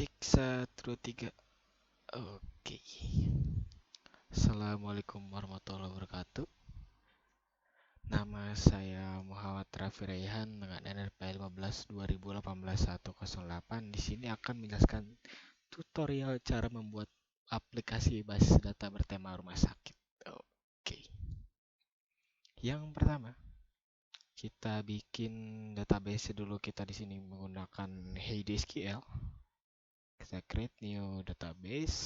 Cek 1, 2, 3. Oke. Assalamualaikum warahmatullahi wabarakatuh. Nama saya Muhammad Raffi Raihan dengan NRP 15 2018 108. Di sini akan menjelaskan tutorial cara membuat aplikasi basis data bertema rumah sakit. Oke. Yang pertama, kita bikin database dulu. Kita di sini menggunakan HeyDSQL. Kita create new database.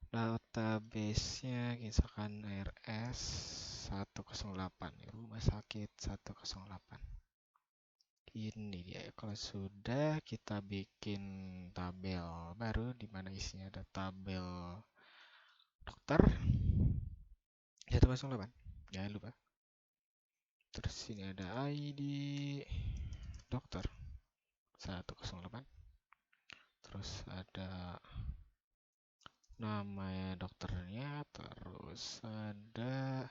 Database-nya misalkan RS 108, rumah sakit 108. Ini dia. Kalau sudah, kita bikin tabel baru di mana isinya ada tabel dokter 108. Jangan lupa. Terus ini ada ID dokter 108. Terus ada nama dokternya, terus ada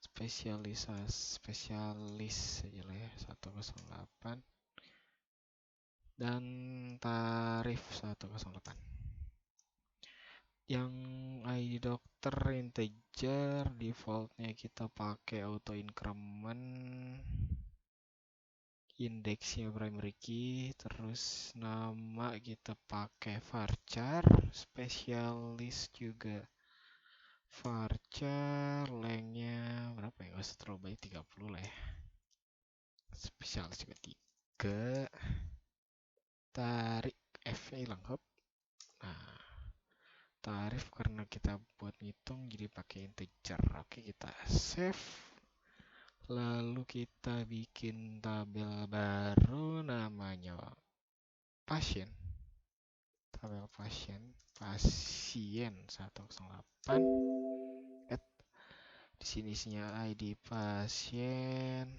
spesialis aja lah ya 108, dan tarif 108. Yang ID dokter integer, defaultnya kita pakai auto increment, indeksnya primary key, terus nama kita pakai varchar, spesialis juga varchar, lengthnya berapa ya, nggak usah terlalu banyak, 30 lah ya. Spesialis juga 3. Tarik F-nya hilang, hop. Nah, tarif karena kita buat ngitung jadi pakai integer. Oke, kita save. Lalu kita bikin tabel baru namanya pasien. Tabel pasien 108. Di sini isinya ID pasien,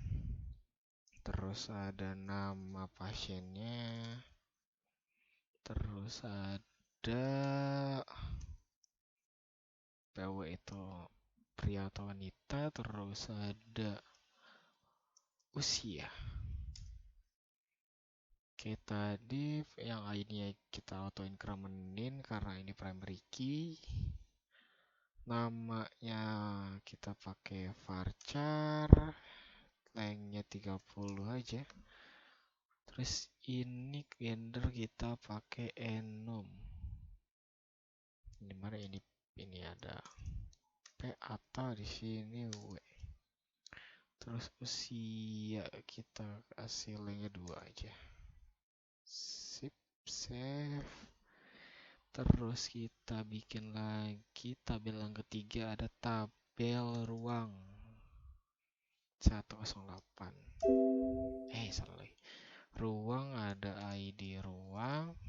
terus ada nama pasiennya, terus ada PW itu pria atau wanita, terus ada usia. Oke, tadi yang ID-nya kita auto incrementin karena ini primary key. Namanya kita pakai varchar, lengthnya 30 aja. Terus ini gender kita pakai enum. Di mana ini ada P atau di sini W. Terus usia kita kasih lengthnya 2 aja. Sip, save. Terus kita bikin lagi tabel yang ketiga, ada tabel ruang 108. Salah lagi. Ruang ada ID ruang.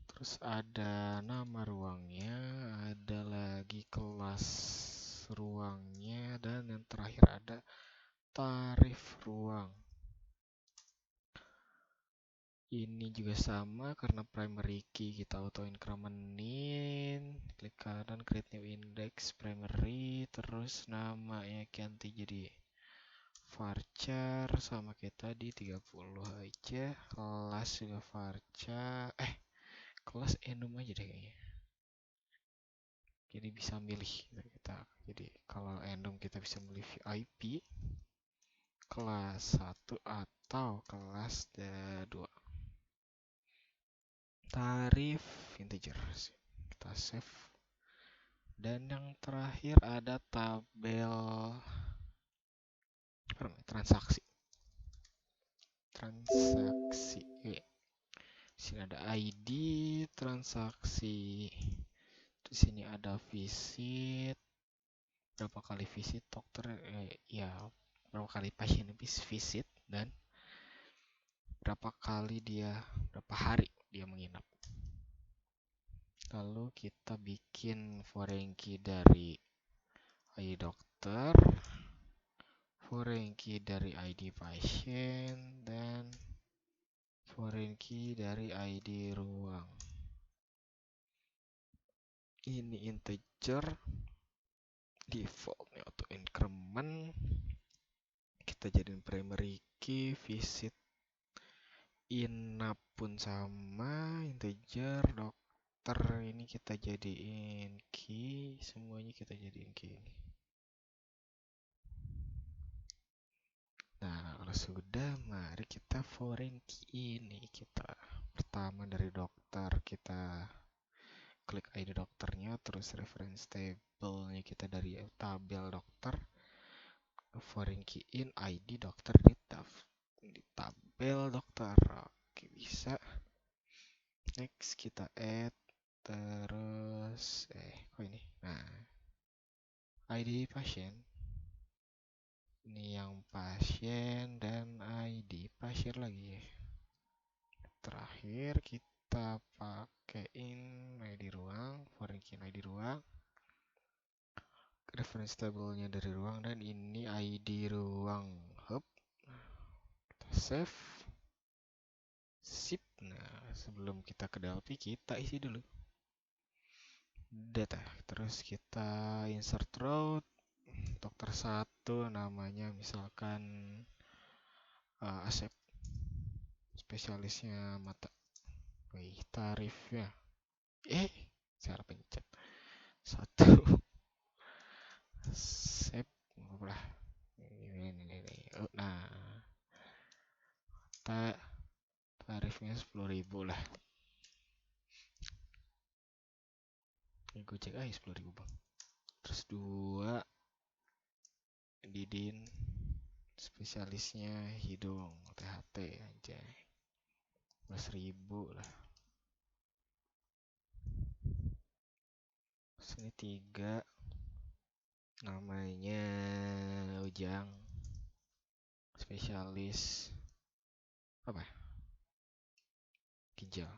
Terus ada nama ruangnya, ada lagi kelas ruangnya, dan yang terakhir ada tarif ruang. Ini juga sama karena primary key kita auto incrementin. Klik kanan, create new index primary, terus namanya ganti jadi varchar sama kayak tadi 30 aja. Kelas juga varchar, kelas enum aja deh kayaknya. Jadi bisa milih kita. Jadi kalau enum kita bisa milih VIP kelas 1 atau kelas 2. Tarif integer. Kita save. Dan yang terakhir ada tabel transaksi. Di sini ada ID transaksi. Di sini ada visit. Berapa kali visit dokter? Berapa kali pasien visit, dan berapa hari dia menginap. Lalu kita bikin foreign key dari ID dokter, foreign key dari ID pasien, dan foreign key dari ID ruang. Ini integer, defaultnya auto increment. Kita jadiin primary key, visit inap pun sama, integer, dokter ini kita jadiin key, semuanya kita jadiin key. Nah, kalau sudah, mari kita foreign key ini. Kita pertama dari dokter, kita klik ID dokternya, terus reference table-nya kita dari tabel dokter, foreign key in ID dokter di tabel dokter. Oke, bisa. Next kita add, terus kok ini? Nah, ID pasien. Ini yang pasien dan ID pasien lagi. Terakhir kita pakaiin ID ruang, foreign key ID ruang, reference table-nya dari ruang, dan ini ID ruang hub. Kita save, sip. Nah, sebelum kita ke DLP kita isi dulu data, terus kita insert route dokter 1, namanya misalkan Asep, spesialisnya mata. Wih, tarifnya salah pencet satu. Save lah. Ini. Nah, tarifnya 10.000 lah. Ini gue cek aja 10.000 bang. Terus 2 Didin, spesialisnya hidung, THT aja 11.000 lah. Terus ini 3, namanya Ujang, spesialis apa? Ginjal.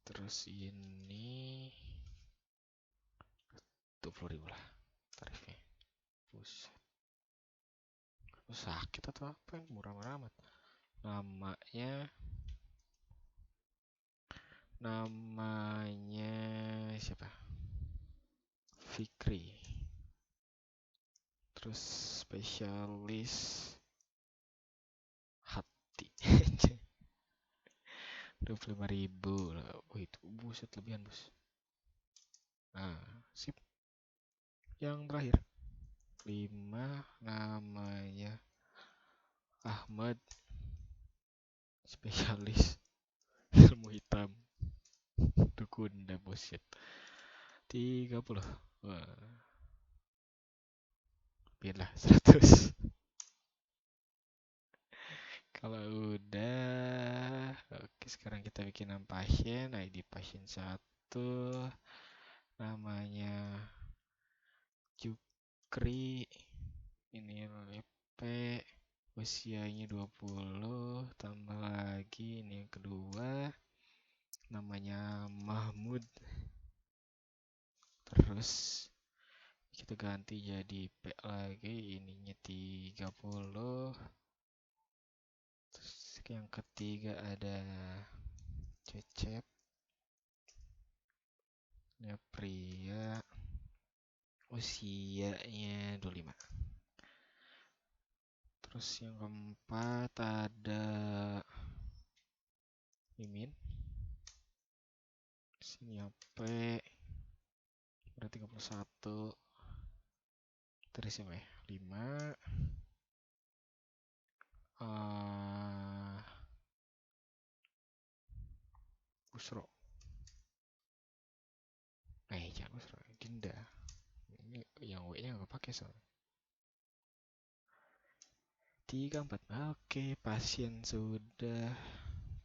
Terus ini 20.000 lah tarifnya. Buset. Sakit atau apa? Murah-murah amat. Namanya siapa? Fikri. Terus spesialis hati. 25.000 lah. Oh itu buset, lebihan bos. Nah, sip. Yang terakhir 5, namanya Ahmad, spesialis ilmu hitam, dukun dah buset. 30. Wah, pilih 100. Kalau udah, oke, sekarang kita bikin nama pasien, ID pasien 1, namanya Jukri, ini LP, usianya 20, tambah lagi ini yang kedua, namanya Mahmud. Terus kita ganti jadi P lagi, ininya 30. Terus yang ketiga ada Cecep, ya pria, usianya 25. Terus yang keempat ada Mimin, sini P, udah 31. Terus yang 5, Busro. Jangan Busro, Dinda. Ini yang W-nya nggak pakai soalnya. 34. Oke, pasien sudah.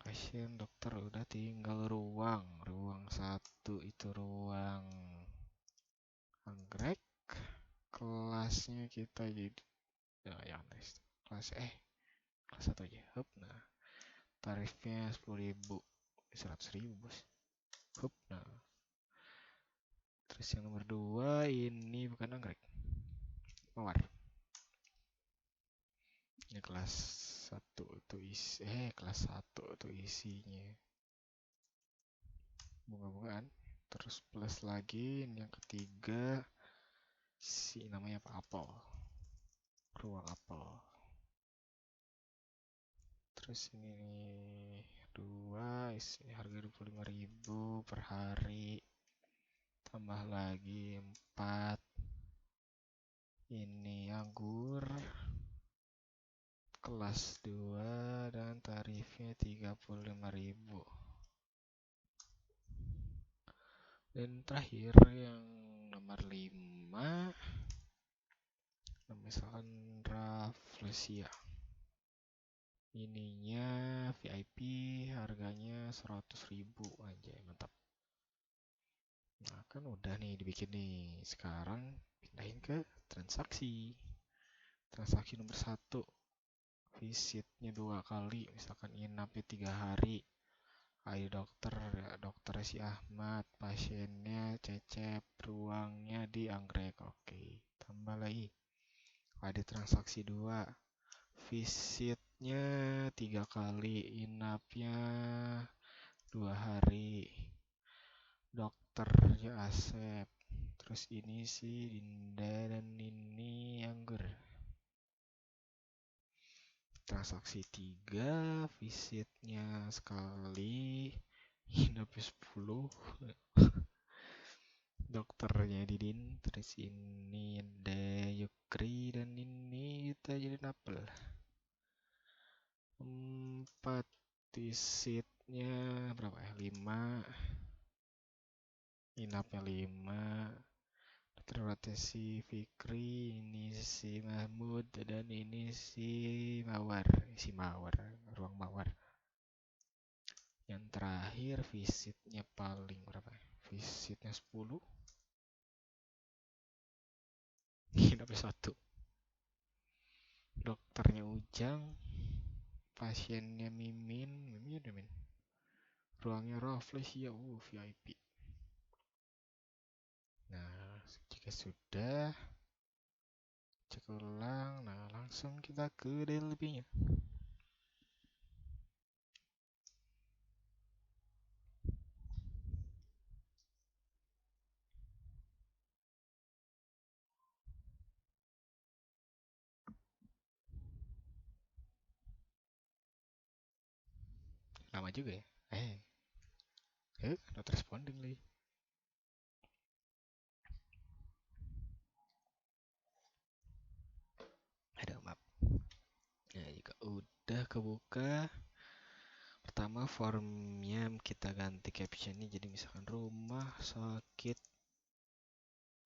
Pasien dokter udah, tinggal ruang. Ruang 1 itu ruang anggrek. Kelasnya kita jadi kelas 1 aja. Hup, nah. Tarifnya 10.000. 100.000 bos. Hup, nah. Terus yang nomor 2 ini bukan anggrek, mawar. Ini kelas 1 itu kelas 1 itu isinya bunga-bungaan. Terus plus lagi ini yang ketiga, si namanya apa, apel, ruang apel. Terus ini 2 isi harga 25.000 per hari. Tambah lagi 4 ini anggur kelas 2 dan tarifnya 35.000. Dan terakhir yang nomor 5, misalkan Rafflesia. Ininya VIP, harganya 100.000 aja, mantap. Nah, kan udah nih dibikin nih. Sekarang pindahin ke transaksi. Transaksi nomor 1, visitnya 2 kali, misalkan inapnya 3 hari. Ayo dokter, dokter si Ahmad, pasiennya Cecep, ruangnya di Anggrek. Oke, tambah lagi. Ada transaksi 2, visitnya 3 kali, inapnya 2 hari. Dokternya Asep. Terus ini si Dinda dan ini Anggur. Transaksi 3, visitnya sekali, inapnya 10. Dokternya Didin. Terus ini ada Yukri dan ini kita jadi apel. 4, visitnya berapa ya? 5, inapnya 5. Terus si Fikri, ini si Mahmud, dan ini si Mawar. Ruang Mawar. Yang terakhir visitnya paling berapa? Visitnya 10. Inapnya 1. Dokternya Ujang, pasiennya Mimin. Ruangnya Rafflesia, VIP. Nah, jika sudah cek ulang, nah langsung kita ke DLP-nya. Lama juga ya. Not responding lagi. Ada map. Nah, jika udah kebuka, pertama formnya kita ganti captionnya jadi misalkan rumah sakit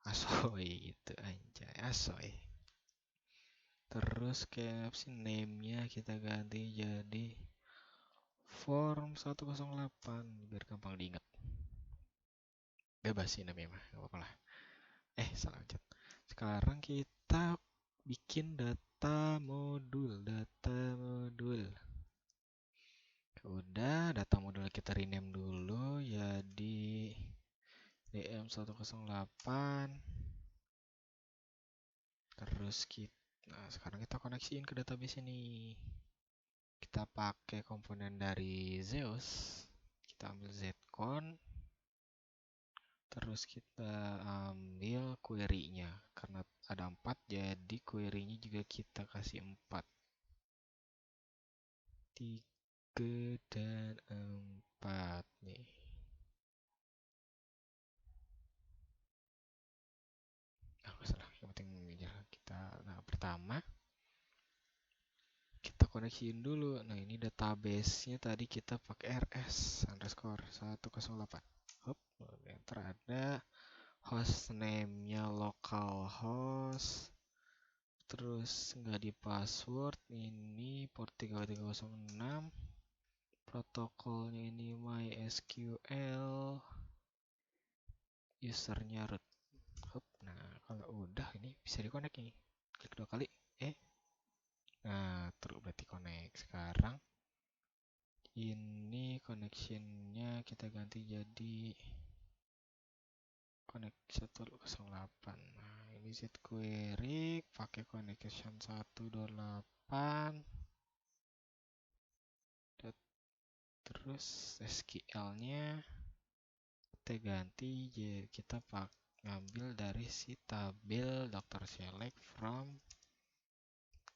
Asoy gitu, anjay, Asoy. Terus caption name-nya kita ganti jadi form 108 biar gampang diingat. Bebas sih namanya mah, gak apa-apa lah. Salah pencet. Sekarang kita bikin data modul. Udah, data modul kita rename dulu jadi DM108. Terus sekarang kita koneksiin ke database ini. Kita pakai komponen dari Zeus. Kita ambil zcon. Terus kita ambil query-nya. Karena ada 4, jadi query-nya juga kita kasih 4. 3 dan 4 nih. Masalah, yang penting ya kita. Nah, pertama kita koneksiin dulu. Nah, ini database-nya tadi kita pakai rs_108. Hop, enter ada hostname-nya localhost. Terus nggak di password, ini port 3306. Protokolnya ini MySQL. Usernya root. Hop, nah kalau udah ini bisa di-connect nih. Klik 2 kali. Nah, terus berarti connect. Sekarang ini connectionnya kita ganti jadi connect 108. Nah, ini zquery pakai connection 128. Terus SQL-nya kita ganti, jadi kita ngambil dari si tabel dokter select from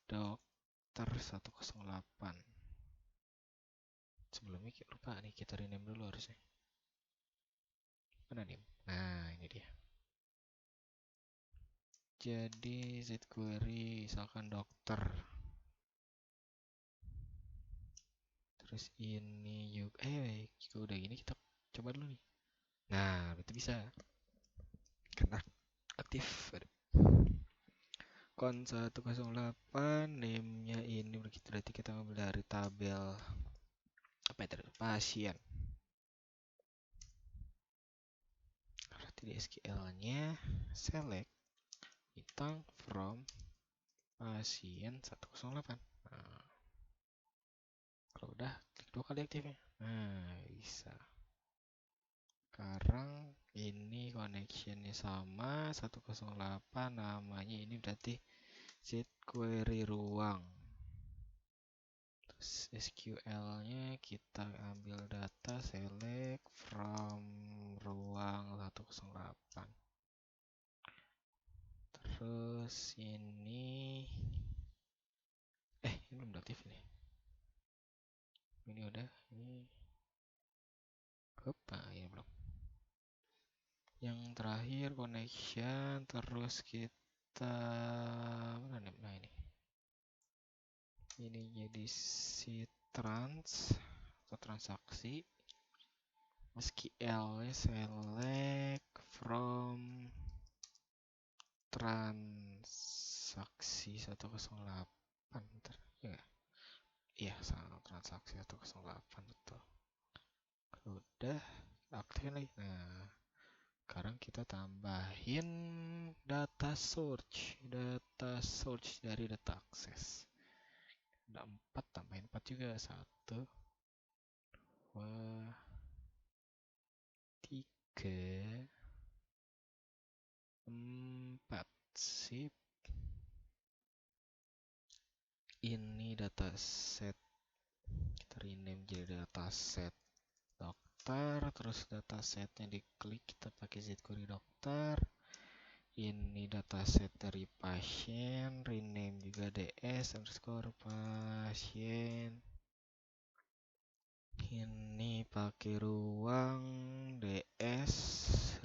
dokter 108. Sebelumnya lupa nih, kita rename dulu harusnya. Mana nih? Nah, ini dia. Jadi Z-query misalkan dokter. Terus ini juga jika udah gini kita coba dulu nih. Nah, berarti bisa. Karena aktif. Kon 108 name-nya ini berarti kita ambil dari tabel apa itu? Pasien. Berarti di SQL-nya select bintang from pasien 108. Nah, kalau udah klik 2 kali aktifnya. Nah, bisa. Sekarang ini connectionnya sama 108, namanya ini berarti Z-query ruang. Terus SQL-nya kita ambil data select from ruang 108. Terus ini belum aktif nih. Ini udah, ini apa ya belum. Yang terakhir connection, terus kita mana nih? Nah ini jadi si trans atau transaksi. SQL select from transaksi 108. Bentar, ya nggak? Iya, sama transaksi 108 betul. Udah aktifin lagi. Nah, sekarang kita tambahin data search dari data access. Ada 4, tambahin 4 juga. 1 2 3 4. Sip. Ini dataset, kita rename jadi dataset dokter. Terus datasetnya diklik, kita pakai Z-query dokter. Ini dataset dari pasien, rename juga ds underscore pasien. Ini pakai ruang ds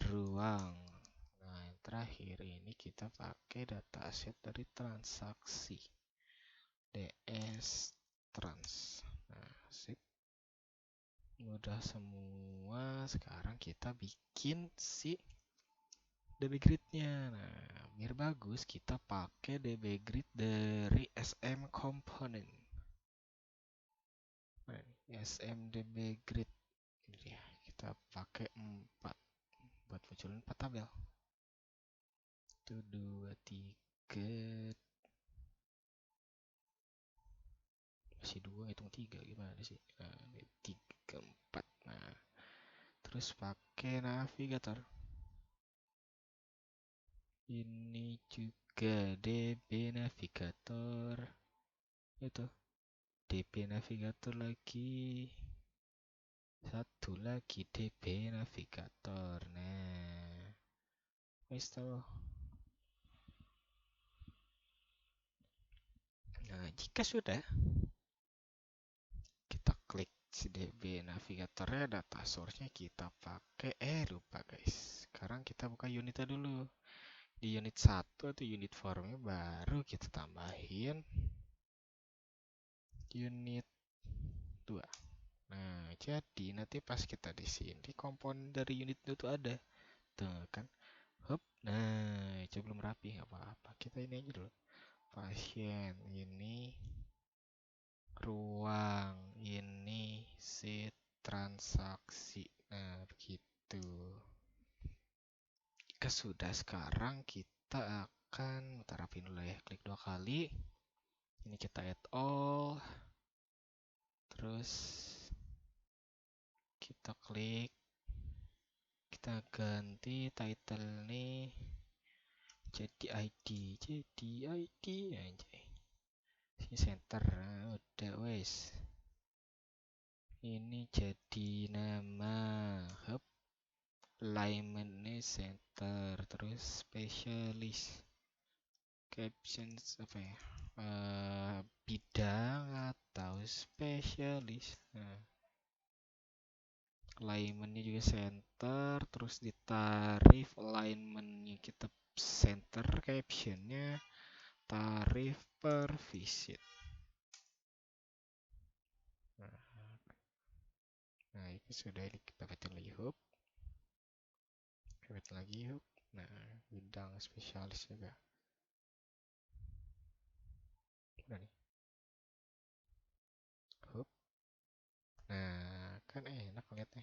ruang. Nah, yang terakhir ini kita pakai dataset dari transaksi ds trans. Nah, sip. Udah semua. Sekarang kita bikin si DB grid-nya. Nah, biar bagus kita pakai DB grid dari SM component. Nah, SM DB grid ini dia. Kita pakai 4 buat munculin 4 tabel. 1 2 3. Masih 2, hitung 3 gimana sih? Nah, ini 3 4. Nah, terus pakai navigator. Ini juga DB navigator. Itu DB navigator lagi. Satu lagi DB navigator. Nah, wis toh. Nah, jika sudah, kita klik si DB navigatornya, data source-nya kita pakai lupa guys. Sekarang kita buka unitnya dulu. Di unit 1 atau unit formnya baru kita tambahin unit 2. Nah, jadi nanti pas kita di sini komponen dari unit itu ada. Tuh kan. Hop. Nah, itu belum rapi, nggak apa-apa. Kita ini aja dulu. Pasien ini ruang, ini si transaksi. Nah, begitu. Jika sudah, sekarang kita akan rapiin dulu ya. Klik 2 kali. Ini kita add all. Terus kita klik, kita ganti title nih jadi ID anjay. Sini center. Nah, udah wes. Ini jadi nama hub, alignment nih center, terus specialist, captions apa ya, bidang atau spesialis. Nah, alignmentnya juga center, terus di tarif alignmentnya kita center, captionnya tarif per visit. Nah itu sudah kita petin lagi hub, petin lagi hub. Nah bidang spesialis juga udah nih hub. Nah kan enak liatnya.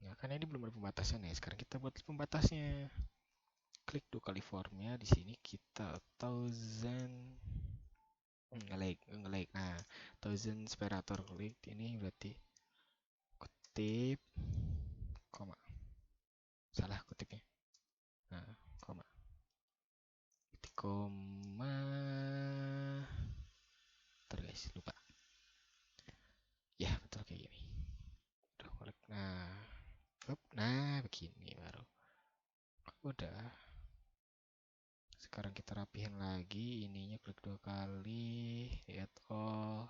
Nah kan ini belum ada pembatasan ya, sekarang kita buat pembatasnya. Klik 2 kali formnya, di sini kita 1000 nge-like. Nah 1000 separator klik ini berarti kutip koma, salah kutipnya. Nah koma, ketik koma, guys lupa ya, betul kayak gini. Nah begini baru udah. Sekarang kita rapihin lagi ininya, klik 2 kali, add all.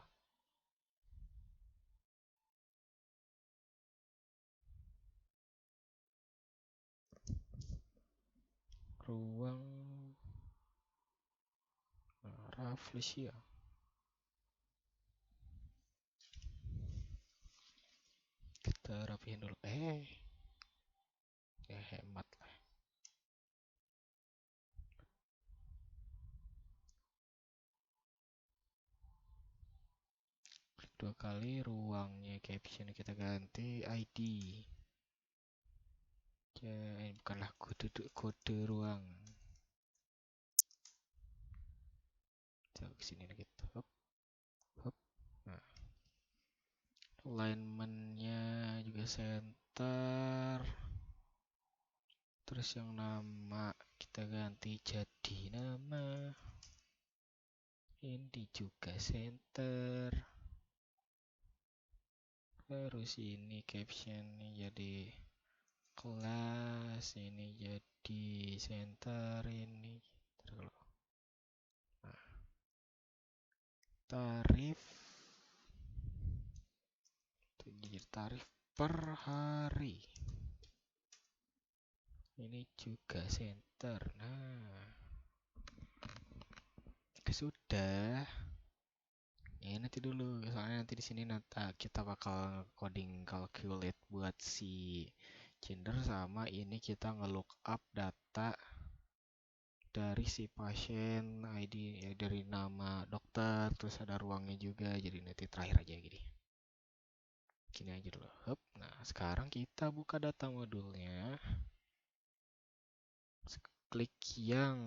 Ruang Rafflesia. Kita rapihin dulu. Ya hemat lah. Klik 2 kali, ruangnya caption kita ganti ID. Ya, bukanlah kode ruang. Coba kesini lagi. Hop, hop. Nah, alignmentnya juga center. Terus yang nama kita ganti jadi nama. Ini juga center. Terus ini captionnya jadi kelas, ini jadi center, ini nah, tarif jadi tarif per hari, ini juga center. Nah sudah ya, nanti dulu soalnya nanti di sini nanti kita bakal coding calculate buat si gender, sama ini kita nge-look up data dari si pasien ID ya, dari nama dokter, terus ada ruangnya juga. Jadi nanti terakhir aja gini aja dulu. Hup. Nah sekarang kita buka data modulnya, klik yang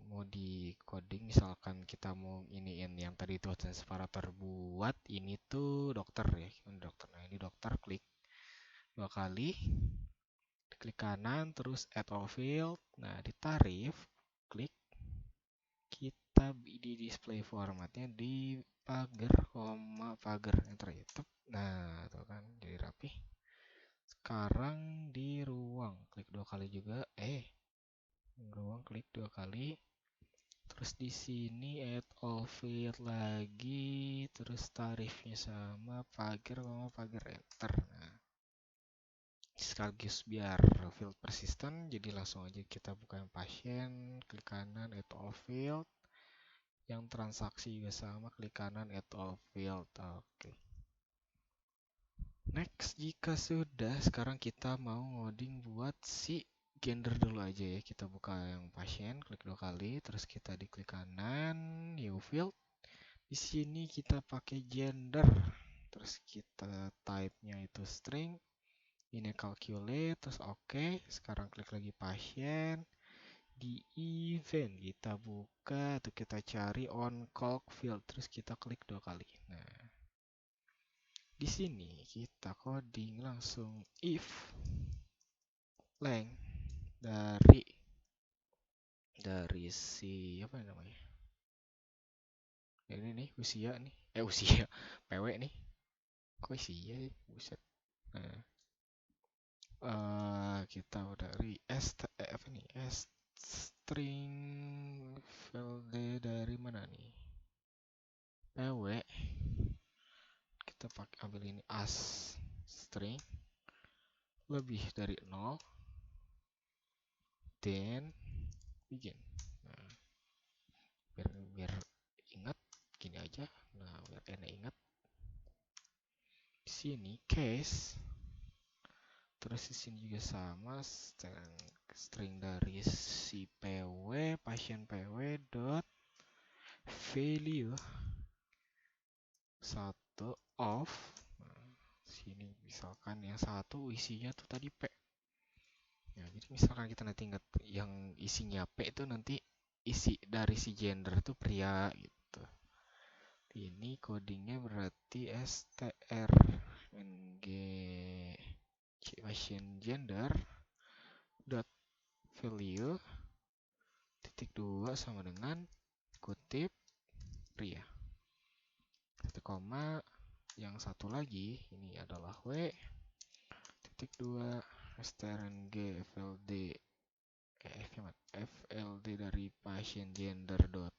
mau di coding. Misalkan kita mau iniin yang tadi itu separator buat ini tuh dokter ya, dokter. Nah ini dokter, klik 2 kali, klik kanan, terus add all field. Nah di tarif klik, kita di display formatnya di pagar, pagar, enter itu. Nah tuh kan jadi rapi. Sekarang di ruang klik 2 kali juga, ruang klik 2 kali, terus di sini add all field lagi, terus tarifnya sama, pagar, enter. Nah sekaligus biar field persisten, jadi langsung aja kita buka yang pasien, klik kanan add all field. Yang transaksi juga sama, klik kanan add all field. Oke. Next, jika sudah, sekarang kita mau ngoding buat si gender dulu aja ya. Kita buka yang pasien, klik 2 kali, terus kita diklik kanan, new field. Di sini kita pakai gender, terus kita type-nya itu string. Ini calculate, terus oke. Sekarang klik lagi pasien. Di event kita buka atau kita cari on call field, terus kita klik 2 kali. Nah, di sini kita coding langsung if length dari si apa namanya? Ini nih usia nih. Usia PW nih. Kok usia sih? Buset. Nah, kita udah apa nih? String field dari mana nih? PW ambil ini as string lebih dari 0, then begin. Nah, biar ingat gini aja. Nah, biar enak ingat, di sini case, terus di sini juga sama, string dari si pw passion pw dot value 1 of. Nah, sini misalkan yang satu isinya tuh tadi p. Ya, jadi misalkan kita nanti ingat yang isinya p itu nanti isi dari si gender itu pria gitu. Ini codingnya berarti strng passion gender dot value titik 2 sama dengan kutip pria. Titik koma, yang satu lagi ini adalah w titik 2 strng fld dari passion gender dot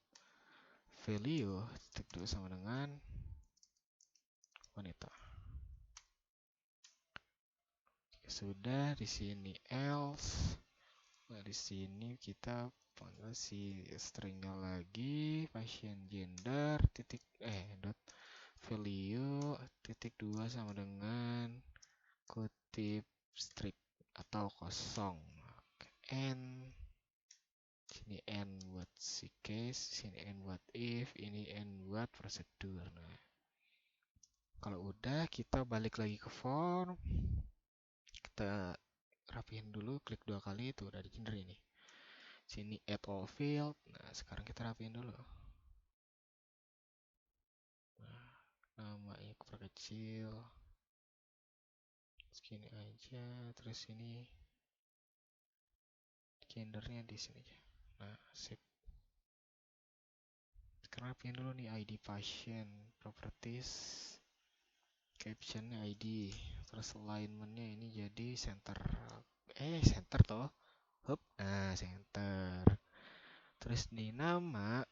value titik 2 sama dengan wanita. Sudah, di sini else. Nah, di sini kita panggil si stringnya lagi passion gender titik dot value titik 2 sama dengan kutip strip atau kosong. N, sini N buat si case, sini N buat if, ini N buat prosedur. Nah, kalau udah kita balik lagi ke form, kita rapiin dulu, klik 2 kali, itu udah di gender ini. Sini add all field. Nah, sekarang kita rapiin dulu. Nah, namanya perkecil segini aja, terus ini gendernya di sini aja. Nah, sip. Sekarang rapiin dulu nih ID passion, properties, captionnya ID, terus alignmentnya ini jadi center. Center toh. Hup, nah center. Terus di nama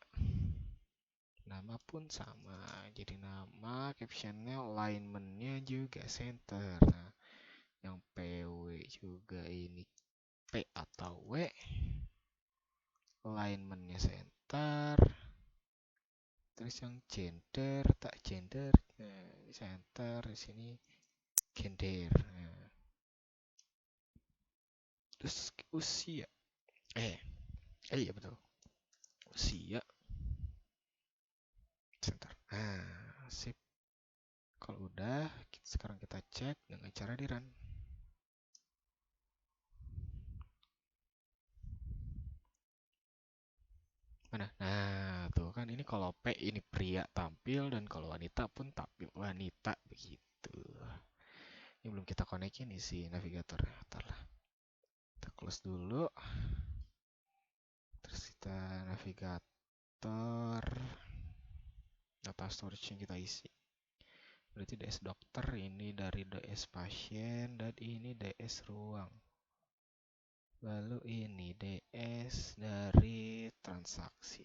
pun sama, jadi nama captionnya alignmentnya juga center. Nah, yang PW juga ini P atau W, alignmentnya center. Terus yang gender, tak gender, nah, center di sini gender. Nah, terus usia, iya betul, usia center. Nah, sip. Kalau udah, sekarang kita cek dengan cara di run. Mana? Nah, tuh kan ini kalau P ini pria tampil, dan kalau wanita pun tampil wanita begitu. Ini belum kita konekin nih si navigator. Ntar lah. Kita close dulu. Terus kita navigator, data storage yang kita isi. Berarti DS dokter ini dari DS pasien, dan ini DS ruang. Lalu ini DS dari transaksi.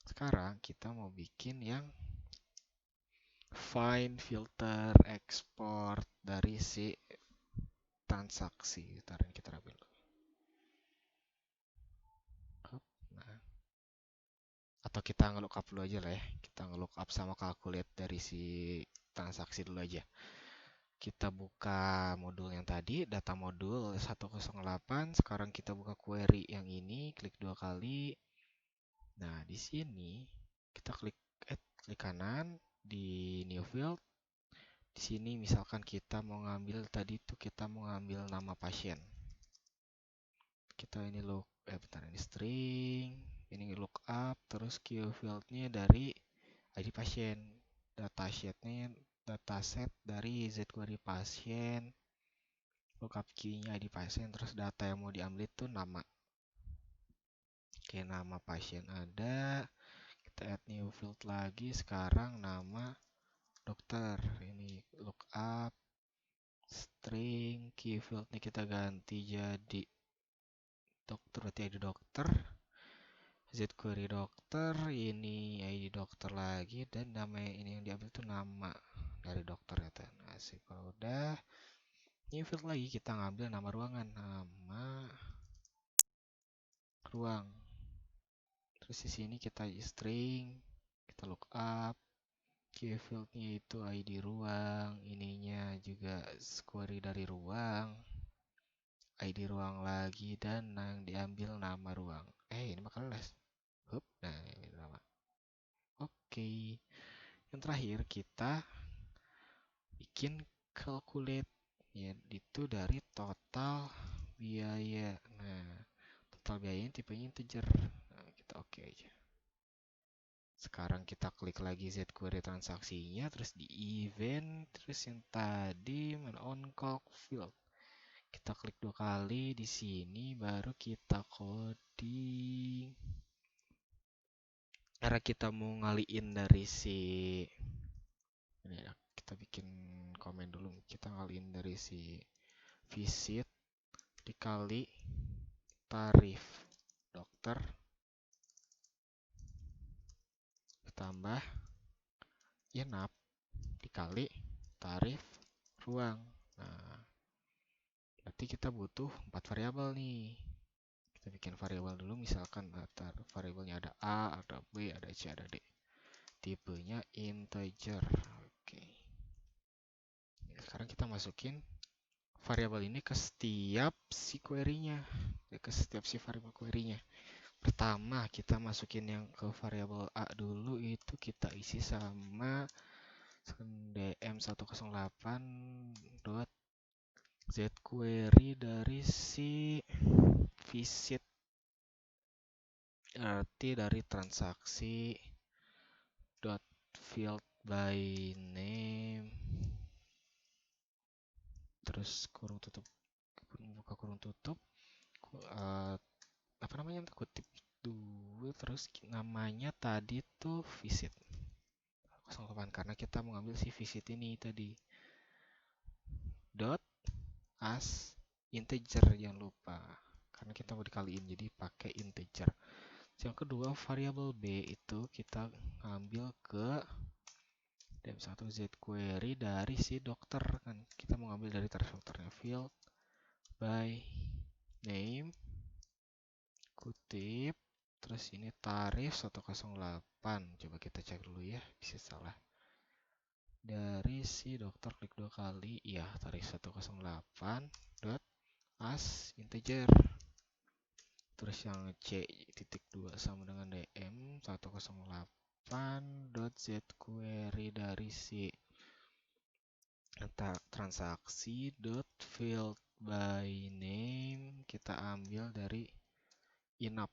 Sekarang kita mau bikin yang find, filter, export dari si transaksi. Ntar kita ambil. Nah, atau kita nge-lookup dulu aja lah ya. Kita nge-lookup sama calculate dari si transaksi dulu aja. Kita buka modul yang tadi, data modul 108. Sekarang kita buka query yang ini, klik 2 kali. Nah, di sini kita klik kanan di new field. Di sini misalkan kita mau ngambil tadi tuh, kita mau ngambil nama pasien. Kita ini ini string, ini lookup, terus keywordnya dari ID pasien, dataset dari zQuery pasien, lookup key-nya ID pasien, terus data yang mau diambil itu nama. Oke, nama pasien ada, kita add new field lagi. Sekarang nama dokter, ini lookup string, key fieldnya kita ganti jadi dokter, berarti ID dokter. Z-query dokter, ini ID dokter lagi, dan nama ini yang diambil tuh nama dari dokter ya. Nah, kalau udah, ini field lagi kita ngambil nama ruangan, nama ruang. Terus di sini kita string, kita look up, key fieldnya itu ID ruang, ininya juga query dari ruang, ID ruang lagi, dan yang diambil nama ruang. Ini bakal les. Hup, nah ini nama. Oke, yang terakhir kita bikin calculate, ya itu dari total biaya. Nah, total biayanya tipenya integer. Nah, kita oke aja. Sekarang kita klik lagi Z-query transaksinya, terus di event, terus yang tadi on call field. Kita klik 2 kali di sini, baru kita coding. Karena kita mau ngaliin dari si ini ya, kita bikin komen dulu. Kita ngaliin dari si visit dikali tarif dokter ditambah inap dikali tarif ruang. Nah, berarti kita butuh 4 variabel nih. Kita bikin variabel dulu, misalkan variabelnya ada A, ada B, ada C, ada D. Tipenya integer. Oke. Sekarang kita masukin variabel ini ke setiap si query-nya, ke setiap si variabel query-nya. Pertama kita masukin yang ke variabel A dulu, itu kita isi sama dm108.zQuery dari si visit, arti dari transaksi dot field by name, terus kurung tutup, buka kurung tutup, apa namanya, kutip dulu, terus namanya tadi tuh visit 08, karena kita mau ngambil si visit ini tadi. Dot as integer, jangan lupa, karena kita mau dikaliin jadi pakai integer. Yang kedua, variabel B itu kita ambil ke dm1 zQuery dari si dokter, kan kita mau ngambil dari tarif dokternya, field by name, kutip, terus ini tarif 108. Coba kita cek dulu ya, bisa salah. Dari si dokter, klik 2 kali, ya tarif 108 dot as integer. Terus yang C.2 sama dengan dm 108 dot zQuery dari si transaksi dot field by name, kita ambil dari inap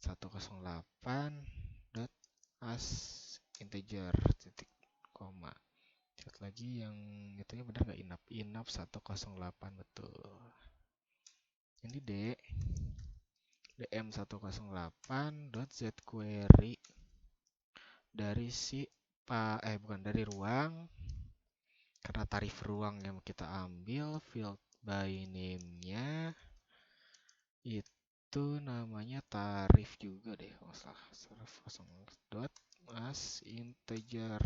108 dot as integer titik koma. Cek lagi yang itunya benar nggak, inap 108, betul. Ini dm108.zQuery dari si dari ruang, karena tarif ruang yang kita ambil, field by name-nya itu namanya tarif juga deh, kalau salah, dot as integer.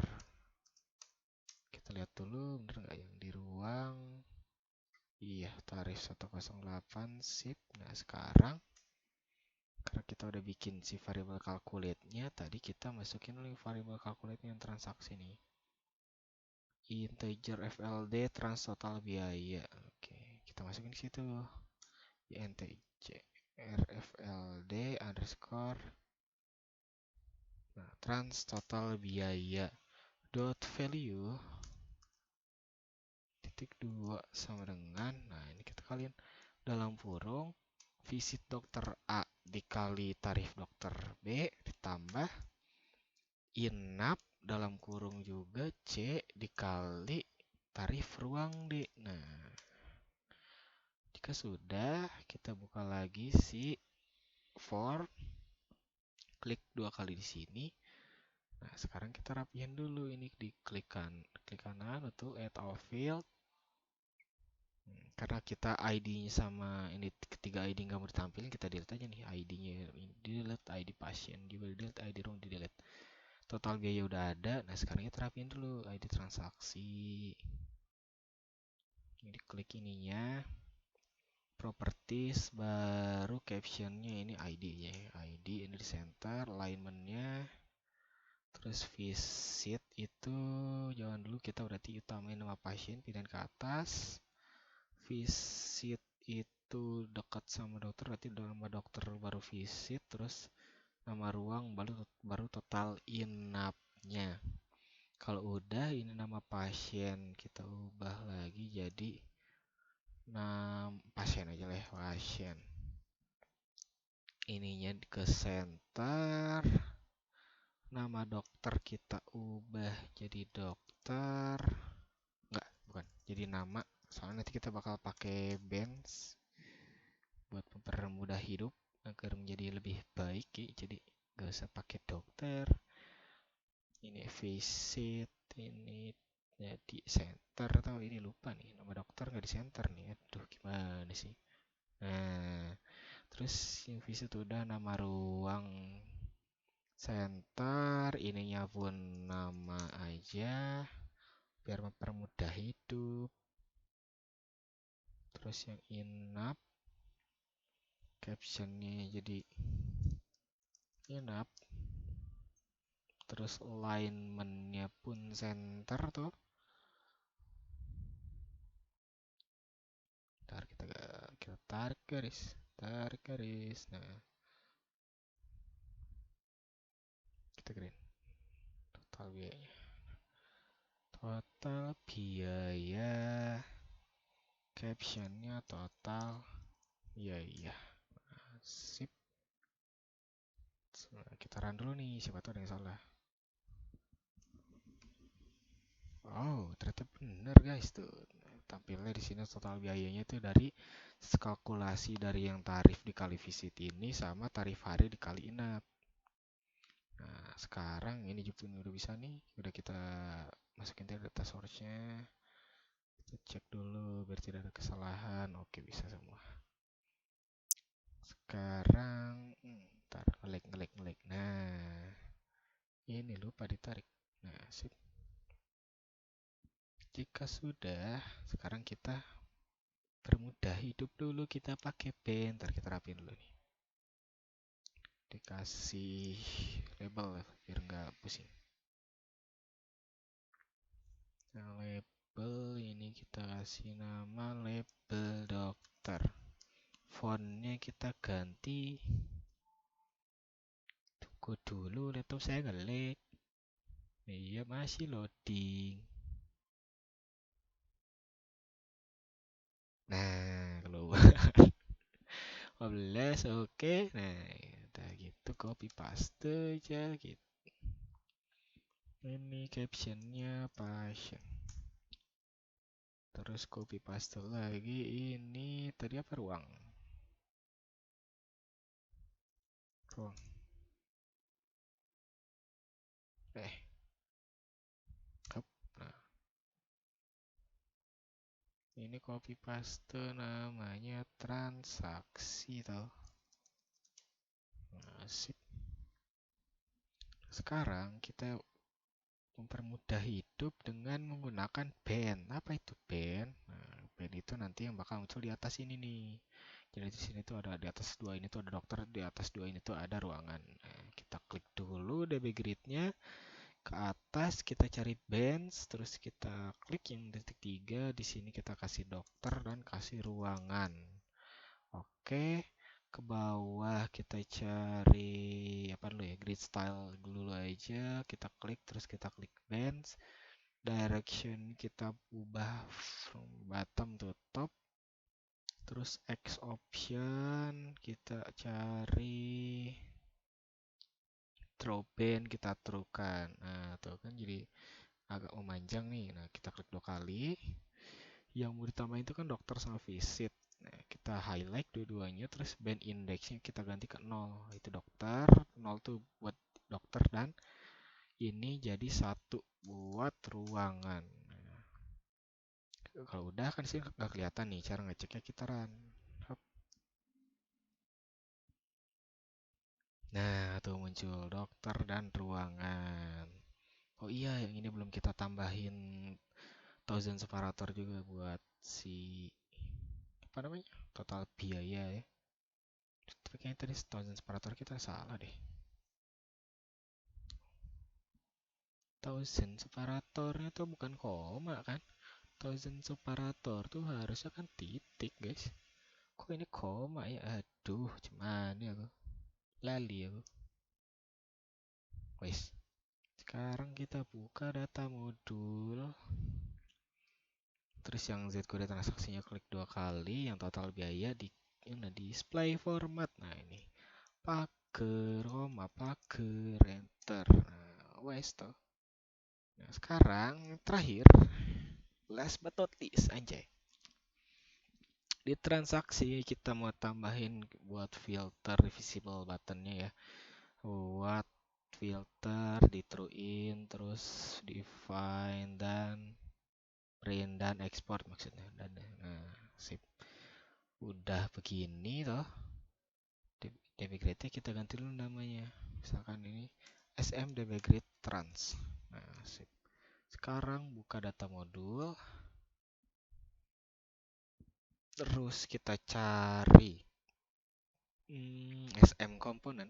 Kita lihat dulu bener nggak yang di ruang. Iya, tarif 108, sip. Nah, sekarang karena kita udah bikin si variable calculate-nya, tadi kita masukin dulu variable calculate yang transaksi nih. Integer FLD trans total biaya. Oke, kita masukin ke situ. integer FLD underscore, nah, trans total biaya dot value titik 2 sama dengan, nah ini kita kalian dalam kurung visit dokter A dikali tarif dokter B ditambah inap dalam kurung juga C dikali tarif ruang D. Nah, jika sudah, kita buka lagi si for, klik 2 kali di sini. Nah, sekarang kita rapiin dulu ini, klik kanan untuk add all field. Karena kita ID-nya sama ini ketiga ID nggak mau ditampilin, kita delete aja nih ID-nya. Delete ID pasien juga, delete ID room di delete. Total biaya udah ada. Nah sekarang kita terapin dulu ID transaksi. Jadi klik ininya, properties, baru captionnya ini ID ya. ID ini di center, alignmentnya. Terus visit itu jangan dulu, kita berarti utamain nama pasien, pindahin ke atas. Visit itu dekat sama dokter, berarti nama dokter baru visit. Terus nama ruang baru total inapnya. Kalau udah ini nama pasien kita ubah lagi jadi nama pasien aja lah, pasien. Ininya ke center. Nama dokter kita ubah jadi dokter. Enggak, bukan. Jadi nama. Soalnya nanti kita bakal pakai bench buat mempermudah hidup agar menjadi lebih baik ya. Jadi gak usah pakai dokter. Ini visit, ini jadi center, atau ini lupa nih nama dokter nggak di center nih. Aduh gimana sih. Nah terus yang visit udah, nama ruang center, ininya pun nama aja biar mempermudah hidup. Terus yang inap captionnya jadi inap. Terus alignmentnya pun center tuh. Ntar kita tarik garis. Nah kita green total biaya captionnya total biaya. Sip. Nah, kita run dulu nih, siapa tahu ada yang salah. Oh, ternyata bener guys tuh. Tampilnya di sini total biayanya itu dari kalkulasi dari yang tarif dikali visit ini sama tarif hari dikali inap. Nah, sekarang ini juga udah bisa nih, udah kita masukin data source-nya. Kita cek dulu biar tidak ada kesalahan. Oke, bisa semua. Sekarang ntar ngelag. Nah, ini lupa ditarik. Nah, sip. Jika sudah, sekarang kita permudah hidup dulu, kita pakai pen. Ntar kita rapiin dulu nih. Dikasih label biar nggak pusing. Nah, label ini kita kasih nama label dokter. Fontnya kita ganti. Tunggu dulu, laptop saya nge-lag. Iya, masih loading. Nah, keluar 15, oke. Nah, udah gitu copy paste aja gitu. Ini captionnya passion. Terus copy paste lagi. Ini tadi apa, ruang. Nah, ini copy paste namanya transaksi tau. Nah, sip. Sekarang kita mempermudah hidup dengan menggunakan band. Apa itu band? Nah, band itu nanti yang bakal muncul di atas ini nih. Jadi di sini tuh ada, di atas dua ini tuh ada dokter, di atas dua ini tuh ada ruangan. Nah, kita klik dulu DB grid-nya. Ke atas kita cari bench, terus kita klik yang titik 3. Di sini kita kasih dokter dan kasih ruangan. Oke, ke bawah kita cari apa dulu ya, grid style dulu aja. Kita klik, terus kita klik bench. Direction kita ubah from bottom to top. Terus X option kita cari throw band, kita truekan. Nah, tuh kan jadi agak memanjang nih. Nah, kita klik 2 kali. Yang mau ditambah itu kan dokter sama visit. Nah, kita highlight dua-duanya, terus band indexnya kita ganti ke 0. Itu dokter, 0 tuh buat dokter, dan ini jadi 1 buat ruangan. Nah, Kalau udah kan sih nggak kelihatan nih cara ngeceknya, kita run. Hop. Nah, tuh muncul dokter dan ruangan. Oh iya, yang ini belum kita tambahin thousand separator juga buat si apa namanya? Total biaya ya. Tapi kayaknya tadi thousand separator kita salah deh. Thousand separatornya tuh bukan koma kan? Thousand separator tuh harusnya kan titik, guys. Kok ini koma ya? Aduh, cuman ya aku. Lali aku. Wes. Sekarang kita buka data modul. Terus yang Z kode transaksinya klik 2 kali, yang total biaya di ini display format. Nah, ini pager, koma, pager, enter. Nah, wes toh. Nah, sekarang terakhir, last but not least, anjay. Di transaksi kita mau tambahin buat filter visible buttonnya ya. Buat filter di true in, terus define dan print dan export maksudnya. Dan nah, sip. Udah begini toh. DB grid kita ganti dulu namanya. Misalkan ini SMDB grid trans. Nah, sip. Sekarang buka data modul. Terus kita cari SM komponen.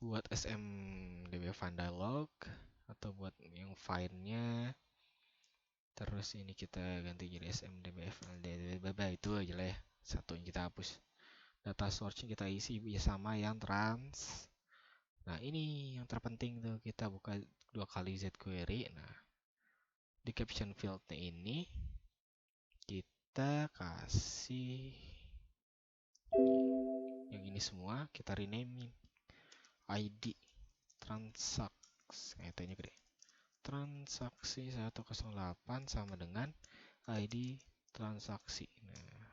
Buat SMDB find dialog atau buat yang find-nya. Terus ini kita ganti jadi SMDB FLDB itu aja lah ya. Satu yang kita hapus. Data source kita isi sama yang trans. Nah, ini yang terpenting tuh, kita buka 2 kali Z-query. Nah, di caption field-nya ini kita kasih yang ini semua, kita rename ID transaksi. Ini gede. Transaksi 108 sama dengan ID transaksi. Nah,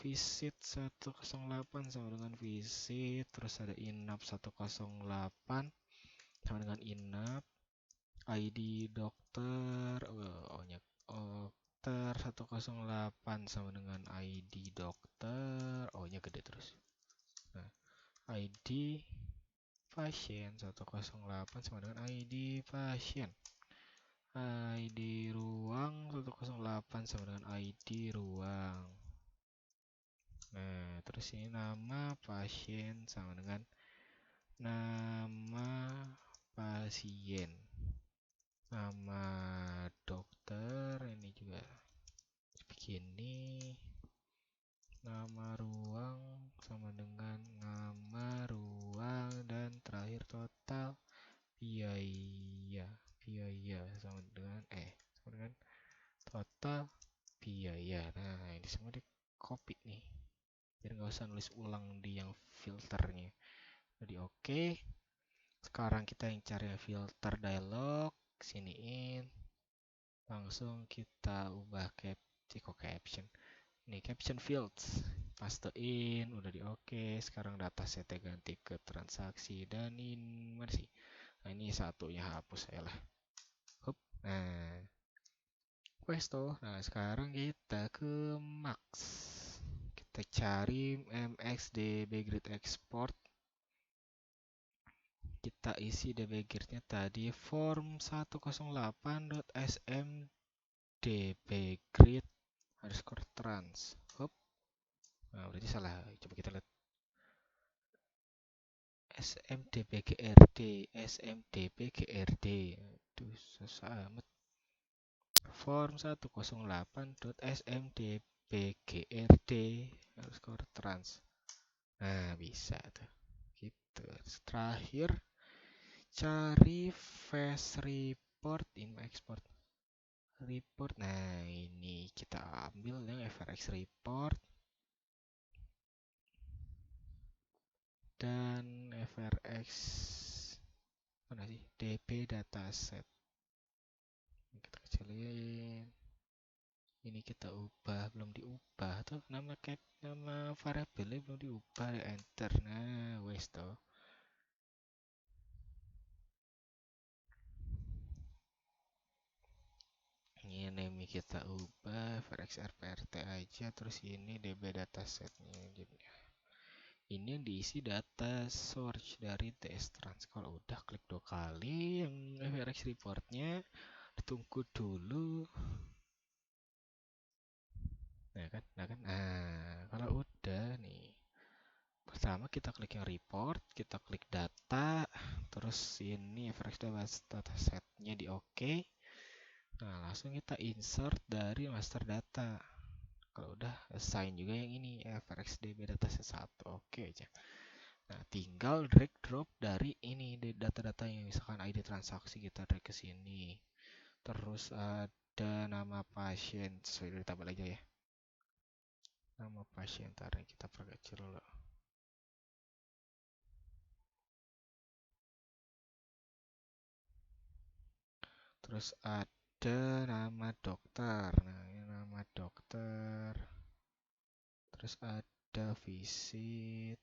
visit 108 sama dengan visit, terus ada inap 108 sama dengan inap, ID dokter, dokter 108 sama dengan ID dokter, nya gede terus. Nah, ID pasien 108 sama dengan ID pasien. ID ruang 108 sama dengan ID ruang. Nah, terus ini nama pasien sama dengan nama pasien. Nama dokter ini juga begini. Nama ruang sama dengan nama ruang, dan terakhir total biaya sama dengan total biaya. Nah, ini semua di copy nih, biar nggak usah nulis ulang di yang filternya. Jadi oke. Sekarang kita yang cari filter dialog, siniin, langsung kita ubah caption. Ini caption fields, pastein, udah di oke. Sekarang data setnya ganti ke transaksi dan ini mana sih? Nah, ini satunya hapus saya lah. Hup. Nah, questo. Nah, sekarang kita ke max. Kita cari mxdb grid export. Kita isi db gridnya tadi form 108.smdb_grid underscore trans. Hup. Nah, berarti salah. Coba kita lihat. smdbgrd. Aduh, susah amat. Form 108.smdbgrd underscore trans. Nah, bisa tuh. Gitu. Terakhir, cari fast report in export report. Nah, ini kita ambil yang FRX report dan FRX mana sih, DB dataset. Kita kecilin. Ini kita ubah, belum diubah tuh nama variabelnya belum diubah, enter. Nah, wes toh. Ini kita ubah FRX RPRT aja, terus ini DB datasetnya. Ini yang diisi data source dari TS Trans. Kalau udah klik 2 kali yang FRX reportnya, tunggu dulu. Nah, kalau udah nih, pertama kita klik yang report, kita klik data, terus ini FRX datasetnya di OK. Nah, langsung kita insert dari master data. Kalau udah assign juga yang ini FRX DB dataset 1, oke aja. Nah, tinggal drag drop dari ini data-data yang misalkan ID transaksi kita drag ke sini. Terus ada nama pasien, sesuai dari tabel aja ya. Nama pasien, ntar kita perkecil dulu. Terus ada nama dokter. Nah, ini nama dokter. Terus ada visit.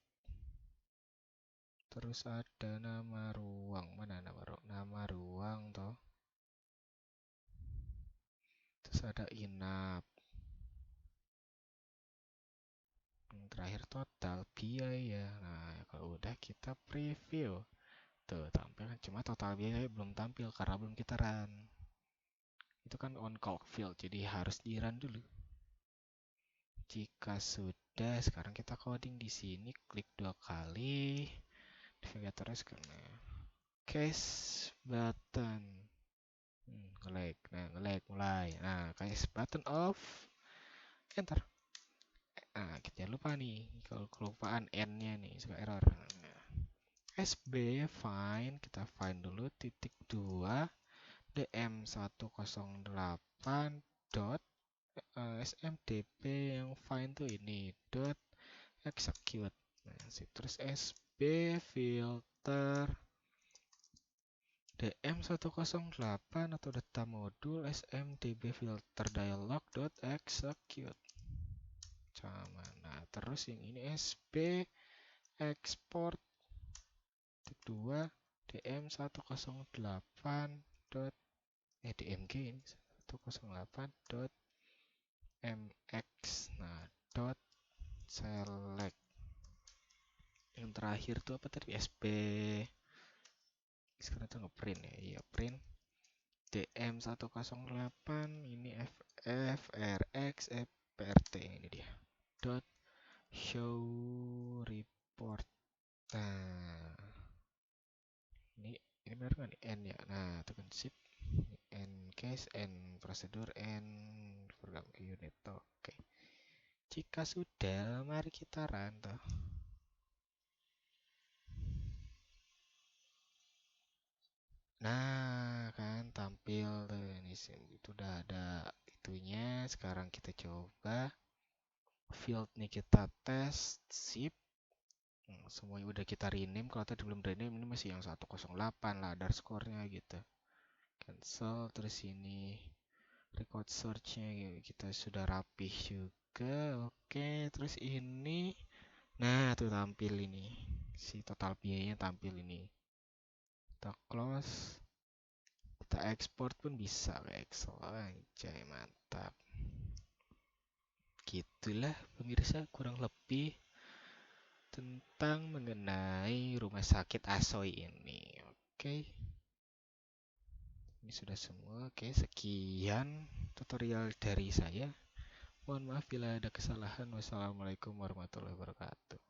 Terus ada nama ruang. Mana nama ruang toh? Terus ada inap. Yang terakhir total biaya. Nah, kalau udah kita preview. Tuh, tampil kan, cuma total biaya belum tampil karena belum kita run. Itu kan on call field, jadi harus di run dulu. Jika sudah, sekarang kita coding di sini, klik 2 kali. Navigatornya karena case button. Nge-lag mulai. Nah, case button off. Enter. Nah, kita lupa nih, kalau kelupaan N-nya nih, suka error. Nah, SB find, kita find dulu titik 2 dm108 dot smdp yang find tuh ini dot execute. Nah, terus SB filter dm108 atau data modul smdb filter dialog dot execute. Sama. Nah, terus yang ini SB export 2 dm108 dot dmg ini 108 dot mx. Nah, dot select. Yang terakhir tuh apa tadi? SB. Sekarang tuh ngeprint ya. Iya, print dm108 ini frx prt ini dia. Dot show report. Nah, ini benar kan n ya. Nah, tekan shift n case, n prosedur, n program unit. Oke. Jika sudah, mari kita run toh. Nah, kan tampil tuh ini itu udah ada itunya. Sekarang kita coba field nih, kita tes sip. Semuanya udah kita rename. Kalau tadi belum rename, ini masih yang 108 lah underscore-nya gitu. Cancel, terus ini record search-nya kita sudah rapih juga. Oke, terus ini, nah tuh tampil ini, si total biayanya tampil ini. Kita close, kita export pun bisa ke Excel aja, mantap. Gitulah pemirsa kurang lebih tentang mengenai rumah sakit Asoy ini. Oke, ini sudah semua. Oke, sekian tutorial dari saya. Mohon maaf bila ada kesalahan. Wassalamualaikum warahmatullahi wabarakatuh.